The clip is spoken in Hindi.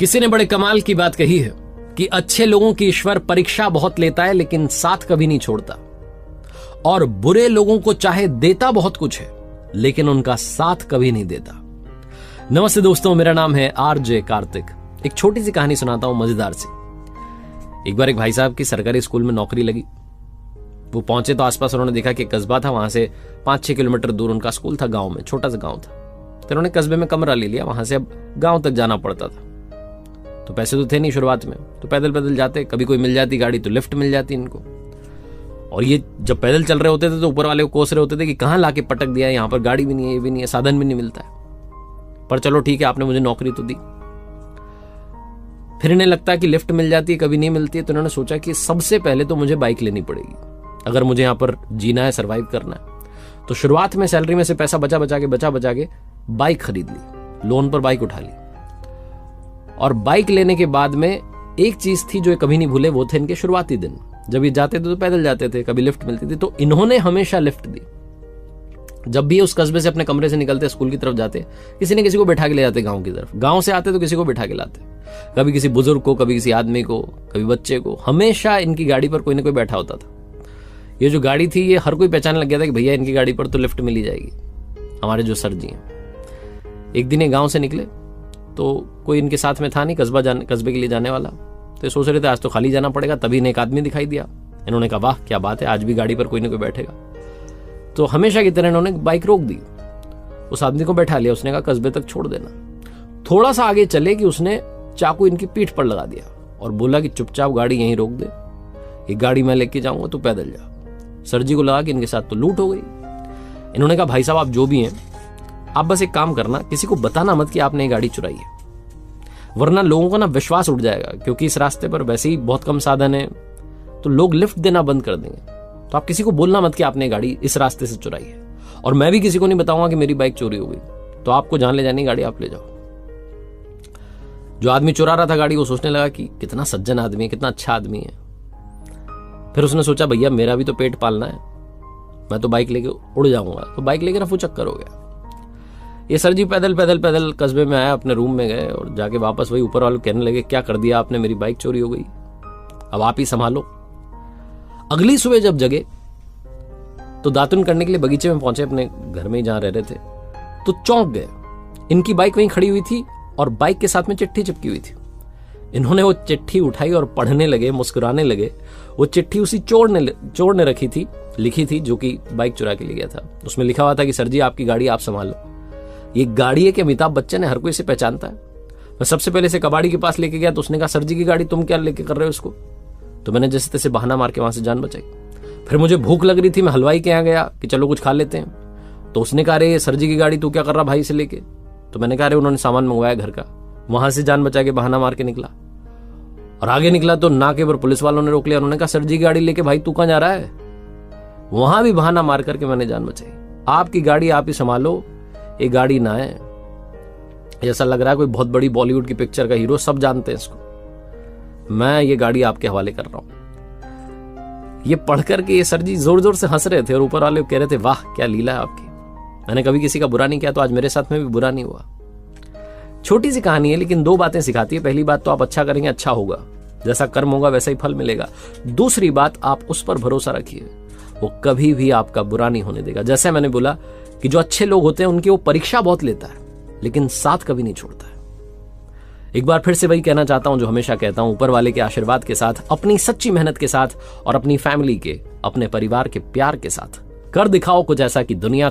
किसी ने बड़े कमाल की बात कही है कि अच्छे लोगों की ईश्वर परीक्षा बहुत लेता है लेकिन साथ कभी नहीं छोड़ता, और बुरे लोगों को चाहे देता बहुत कुछ है लेकिन उनका साथ कभी नहीं देता। नमस्ते दोस्तों, मेरा नाम है आरजे कार्तिक। एक छोटी सी कहानी सुनाता हूं, मजेदार सी। एक बार एक भाई साहब की सरकारी स्कूल में नौकरी लगी। वो पहुंचे तो आसपास उन्होंने देखा कि कस्बा था, वहां से 5-6 किलोमीटर दूर उनका स्कूल था, गांव में, छोटा सा गांव था। तो उन्होंने कस्बे में कमरा ले लिया, वहां से अब गांव तक जाना पड़ता था। तो पैसे तो थे नहीं शुरुआत में, तो पैदल पैदल जाते, कभी कोई मिल जाती गाड़ी तो लिफ्ट मिल जाती इनको। और ये जब पैदल चल रहे होते थे तो ऊपर वाले को कोस रहे होते थे कि कहां लाके पटक दिया है, यहां पर गाड़ी भी नहीं है, ये भी नहीं है, साधन भी नहीं मिलता है। पर चलो ठीक है, आपने मुझे नौकरी तो दी। फिर इन्हें लगता है कि लिफ्ट मिल जाती है, कभी नहीं मिलती है, तो इन्होंने सोचा कि सबसे पहले तो मुझे बाइक लेनी पड़ेगी अगर मुझे यहां पर जीना है, सरवाइव करना है। तो शुरुआत में सैलरी में से पैसा बचा बचा के बाइक खरीद ली, लोन पर बाइक उठा ली। और बाइक लेने के बाद में एक चीज थी जो ये कभी नहीं भूले, वो थे इनके शुरुआती दिन। जब ये जाते थे तो पैदल जाते थे, कभी लिफ्ट मिलती थी, तो इन्होंने हमेशा लिफ्ट दी। जब भी उस कस्बे से अपने कमरे से निकलते, स्कूल की तरफ जाते, किसी न किसी को बैठा के ले जाते गांव की तरफ। गांव से आते तो किसी को बैठा के लाते, कभी किसी बुजुर्ग को, कभी किसी आदमी को, कभी बच्चे को। हमेशा इनकी गाड़ी पर कोई ना कोई बैठा होता था। ये जो गाड़ी थी, ये हर कोई पहचानने लग गया था कि भैया इनकी गाड़ी पर तो लिफ्ट मिल ही जाएगी, हमारे जो सर जी हैं। एक दिन ये गांव से निकले तो कोई इनके साथ में था नहीं, कस्बे के लिए जाने वाला। तो ये सोच रहे थे आज तो खाली जाना पड़ेगा, तभी इन्हें एक आदमी दिखाई दिया। इन्होंने कहा वाह क्या बात है, आज भी गाड़ी पर कोई ना कोई बैठेगा। तो हमेशा की तरह इन्होंने बाइक रोक दी, उस आदमी को बैठा लिया। उसने कहा कस्बे तक छोड़ देना। थोड़ा सा आगे चले कि उसने चाकू इनकी पीठ पर लगा दिया और बोला कि चुपचाप गाड़ी यहीं रोक दे, एक गाड़ी मैं लेके जाऊंगा, तू पैदल जा। सर जी को लगा कि इनके साथ तो लूट हो गई। इन्होंने कहा भाई साहब आप जो भी हैं, आप बस एक काम करना, किसी को बताना मत कि आपने ये गाड़ी चुराई है, वरना लोगों का ना विश्वास उठ जाएगा, क्योंकि इस रास्ते पर वैसे ही बहुत कम साधन है, तो लोग लिफ्ट देना बंद कर देंगे। तो आप किसी को बोलना मत कि आपने गाड़ी इस रास्ते से चुराई है, और मैं भी किसी को नहीं बताऊंगा कि मेरी बाइक चोरी हो गई। तो आपको जहां ले जानी गाड़ी आप ले जाओ। जो आदमी चुरा रहा था गाड़ी, वो सोचने लगा कि कितना सज्जन आदमी है, कितना अच्छा आदमी है। फिर उसने सोचा भैया मेरा भी तो पेट पालना है, मैं तो बाइक लेके उड़ जाऊंगा। तो बाइक लेके रफू चक्कर हो गया। ये सर जी पैदल कस्बे में आया, अपने रूम में गए और जाके वापस वही ऊपर वाले कहने लगे क्या कर दिया आपने, मेरी बाइक चोरी हो गई, अब आप ही संभालो। अगली सुबह जब जगे तो दातुन करने के लिए बगीचे में पहुंचे, अपने घर में ही जहां रह रहे थे, तो चौंक गए। इनकी बाइक वहीं खड़ी हुई थी और बाइक के साथ में चिट्ठी चिपकी हुई थी। इन्होंने वो चिट्ठी उठाई और पढ़ने लगे, मुस्कुराने लगे। वो चिट्ठी उसी चोर ने लिखी थी जो कि बाइक चुरा के ले गया था। उसमें लिखा हुआ था कि सर जी आपकी गाड़ी आप संभालो। ये गाड़ी है कि अमिताभ बच्चन है, हर कोई इसे पहचानता है। मैं सबसे पहले इसे कबाड़ी के पास लेके गया तो उसने कहा सर जी की गाड़ी तुम क्या लेके कर रहे हो इसको। तो मैंने जैसे तैसे बहाना मार के वहां से जान बचाई। फिर मुझे भूख लग रही थी, मैं हलवाई के यहाँ गया कि चलो कुछ खा लेते हैं। तो उसने कहा अरे सर जी की गाड़ी तू क्या कर रहा भाई से लेके। तो मैंने कहा अरे उन्होंने सामान मंगवाया घर का। वहां से जान बचा के बहाना मार के निकला, और आगे निकला तो नाके पर पुलिस वालों ने रोक लिया। उन्होंने कहा सर जी की गाड़ी लेके भाई तू कहां जा रहा है। वहां भी बहाना मार करके मैंने जान बचाई। आपकी गाड़ी आप ही संभालो, ये गाड़ी ना है। ऐसा लग रहा है कोई बहुत बड़ी बॉलीवुड की पिक्चर का हीरो, सब जानते हैं इसको। मैं ये गाड़ी आपके हवाले कर रहा हूं। ये पढ़ करके ये सर जी जोर जोर से हंस रहे थे और ऊपर वाले कह रहे थे वाह क्या लीला है आपकी, मैंने कभी किसी का बुरा नहीं किया तो आज मेरे साथ में भी बुरा नहीं हुआ। छोटी सी कहानी है लेकिन 2 बातें सिखाती है। पहली बात तो आप अच्छा करेंगे अच्छा होगा, जैसा कर्म होगा वैसा ही फल मिलेगा। दूसरी बात, आप उस पर भरोसा रखिए, वो कभी भी आपका बुरा नहीं होने देगा। जैसे मैंने बोला कि जो अच्छे लोग होते हैं उनकी वो परीक्षा बहुत लेता है लेकिन साथ कभी नहीं छोड़ता है। एक बार फिर से वही कहना चाहता हूं जो हमेशा कहता हूं, ऊपर वाले के आशीर्वाद के साथ, अपनी सच्ची मेहनत के साथ और अपनी फैमिली के, अपने परिवार के प्यार के साथ कर दिखाओ कुछ ऐसा कि दुनिया